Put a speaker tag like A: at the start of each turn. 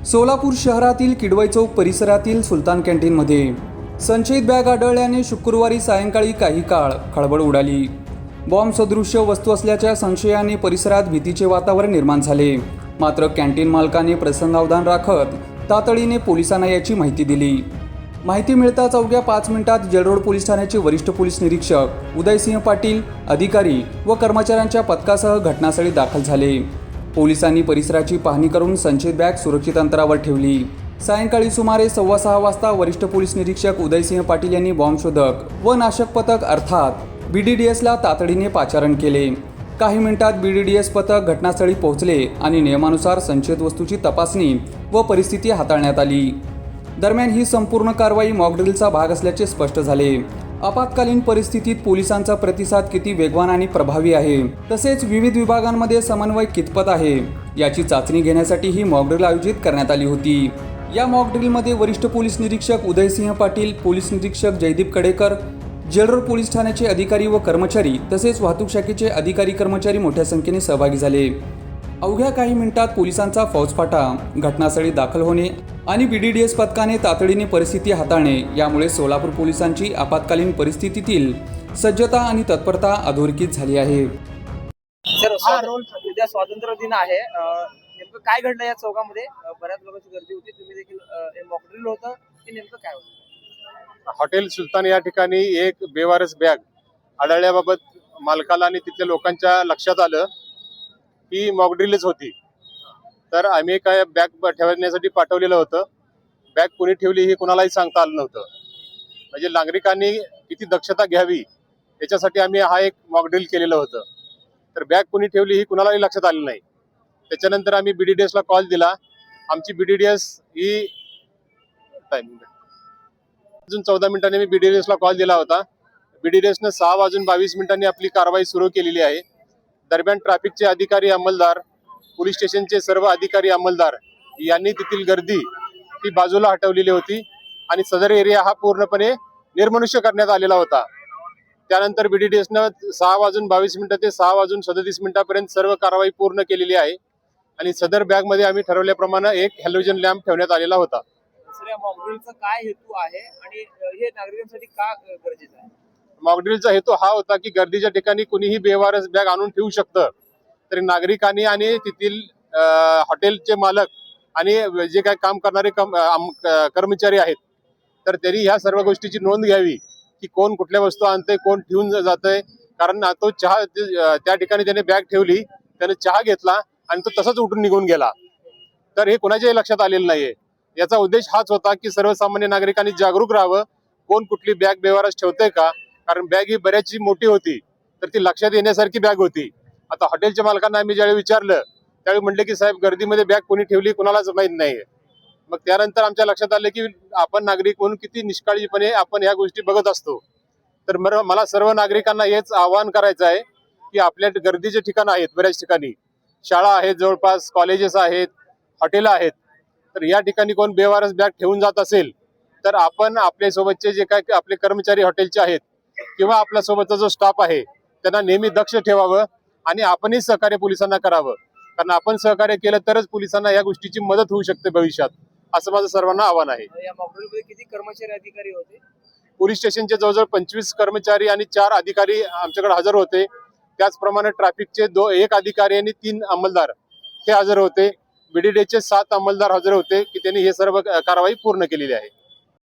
A: सोलापूर शहरातील किडवई चौक परिसरातील सुलतान कॅन्टीनमध्ये संचयित बॅग आढळल्याने शुक्रवारी सायंकाळी काही काळ खळबळ उडाली. बॉम्ब सदृश्य वस्तू असल्याच्या संशयाने परिसरात भीतीचे वातावरण निर्माण झाले. मात्र कॅन्टीन मालकाने प्रसंगावधान राखत तातडीने पोलिसांना याची माहिती दिली. माहिती मिळताच अवघ्या 5 मिनिटात जेलरोड पोलीस ठाण्याचे वरिष्ठ पोलीस निरीक्षक उदयसिंह पाटील, अधिकारी व कर्मचाऱ्यांच्या पथकासह घटनास्थळी दाखल झाले. पोलिसांनी परिसराची पाहणी करून संचयित बॅग सुरक्षित अंतरावर ठेवली. सायंकाळी सुमारे 6:15 वाजता वरिष्ठ पोलीस निरीक्षक उदयसिंह पाटील यांनी बॉम्ब शोधक व नाशक पथक अर्थात BDDSला तातडीने पाचारण केले. काही मिनिटात BDDS पथक घटनास्थळी पोहोचले आणि नियमानुसार संचयित वस्तूची तपासणी व परिस्थिती हाताळण्यात आली. दरम्यान ही संपूर्ण कारवाई मॉकड्रिलचा भाग असल्याचे स्पष्ट झाले. आपत्कालीन परिस्थितीत पोलिसांचा प्रतिसाद किती वेगवान आणि प्रभावी आहे, तसेच विविध विभागांमध्ये समन्वय कितपत आहे याची चाचणी घेण्यासाठी ही मॉकड्रिल आयोजित करण्यात आली होती. या मॉकड्रिलमध्ये वरिष्ठ पोलीस निरीक्षक उदयसिंह पाटील, पोलीस निरीक्षक जयदीप कडेकर, जेलरोड पोलीस ठाण्याचे अधिकारी व कर्मचारी तसेच वाहतूक शाखेचे अधिकारी कर्मचारी मोठ्या संख्येने सहभागी झाले. अवघ्या काही मिनिटात पोलिसांचा फौजफाटा घटनास्थळी दाखल होणे आणि BDDS पथकाने तातडीने परिस्थिती हाताळणे यामुळे सोलापूर पोलिसांची आपत्कालीन परिस्थितीतील सज्जता आणि तत्परता अधोरेखित झाली आहे.
B: सर, उद्या स्वातंत्र्य दिन आहे. नेमकं काय घडलं या चौकामध्ये? बऱ्याच लोकांची गर्दी होती. तुम्ही देखील मॉकड्रिल होतं की नेमकं काय होतं?
C: हॉटेल सुलतान या ठिकाणी एक बेवारस बॅग आढळल्याबाबत मालकाला आणि तिथल्या लोकांच्या लक्षात आलं की मॉकड्रिलच होती. तर आम्ही काय बॅग ठेवण्यासाठी पाठवलेलं होतं. बॅग कोणी ठेवली हे कोणालाही सांगता आलं नव्हतं. म्हणजे नागरिकांनी किती दक्षता घ्यावी याच्यासाठी आम्ही हा एक मॉकड्रिल केलेलं होतं. तर बॅग कोणी ठेवली ही कुणालाही लक्षात आली नाही. त्याच्यानंतर आम्ही BDDSला कॉल दिला. आमची BDDS ही अजून 14 मिनिटांनी मी BDDSला कॉल दिला होता. BDDSनं 6:22 आपली कारवाई सुरू केलेली आहे. दरम्यान ट्रॅफिकचे अधिकारी अंमलदार, पोलीस स्टेशनचे सर्व अधिकारी अंमलदार यांनी तेथील गर्दी ही बाजूला हटवलेली होती आणि सदर एरिया हा पूर्णपणे निर्मनुष्य करण्यात आलेला होता. त्यानंतर BDDSनं 6:22 ते 6:37 सर्व कारवाई पूर्ण केलेली आहे आणि सदर बॅगमध्ये आम्ही ठरवल्याप्रमाणे एक हॅलोजन लॅम्प ठेवण्यात आलेला होता.
B: सर, या मॉकड्रिलचा काय हेतू आहे आणि हे नागरिकांसाठी का गरजेचं आहे?
C: मॉकड्रिलचा हेतू हा होता की गर्दीच्या ठिकाणी कुणीही बेवारस बॅग आणून ठेवू शकतं. तरी नागरिकांनी आणि तेथील हॉटेलचे मालक आणि जे काही काम करणारे कर्मचारी आहेत तर त्यांनी ह्या सर्व गोष्टीची नोंद घ्यावी की कोण कुठल्या वस्तू आणतंय, कोण ठेवून जातंय. कारण तो चहा त्या ठिकाणी त्याने बॅग ठेवली, त्याने चहा घेतला आणि तो तसाच उठून निघून गेला. तर हे कोणाच्याही लक्षात आलेलं नाहीये. याचा उद्देश हाच होता की सर्वसामान्य नागरिकांनी जागरूक राहावं, कोण कुठली बॅग बेवारस ठेवतंय का. कारण बॅग ही बऱ्याचशी मोठी होती, तर ती लक्षात येण्यासारखी बॅग होती. आता हॉटेलच्या मालकांना आम्ही ज्यावेळी विचारलं त्यावेळी म्हटले की साहेब, गर्दीमध्ये बॅग कोणी ठेवली कोणालाच माहीत नाहीये. मग त्यानंतर आमच्या लक्षात आलं की आपण नागरिक म्हणून किती निष्काळजीपणे आपण ह्या गोष्टी बघत असतो. तर मला सर्व नागरिकांना हेच आवाहन करायचं आहे की आपल्या गर्दीचे ठिकाण आहेत, बऱ्याच ठिकाणी शाळा आहेत, जवळपास कॉलेजेस आहेत, हॉटेल आहेत. तर या ठिकाणी कोण बेवारस बॅग ठेवून जात असेल तर आपण आपल्या सोबतचे जे काय आपले कर्मचारी हॉटेलचे आहेत किंवा आपल्या सोबतचा जो स्टाफ आहे त्यांना नेहमी दक्ष ठेवावं आणि आपणही सहकार्य पोलिसांना करावं. कारण आपण सहकार्य केलं तरच पोलिसांना या गोष्टीची मदत होऊ शकते भविष्यात, असं माझं सर्वांना आव्हान आहे.
B: या मॉकड्रिलमध्ये किती कर्मचारी अधिकारी होते?
C: पोलीस स्टेशनचे जवळजवळ 25 कर्मचारी आणि 4 अधिकारी आमच्याकडे हजर होते. त्याचप्रमाणे ट्रॅफिकचे 1 अधिकारी आणि 3 अंमलदार हे हजर होते. BDDSचे 7 अंमलदार हजर होते की त्यांनी हे सर्व कारवाई पूर्ण केलेली आहे.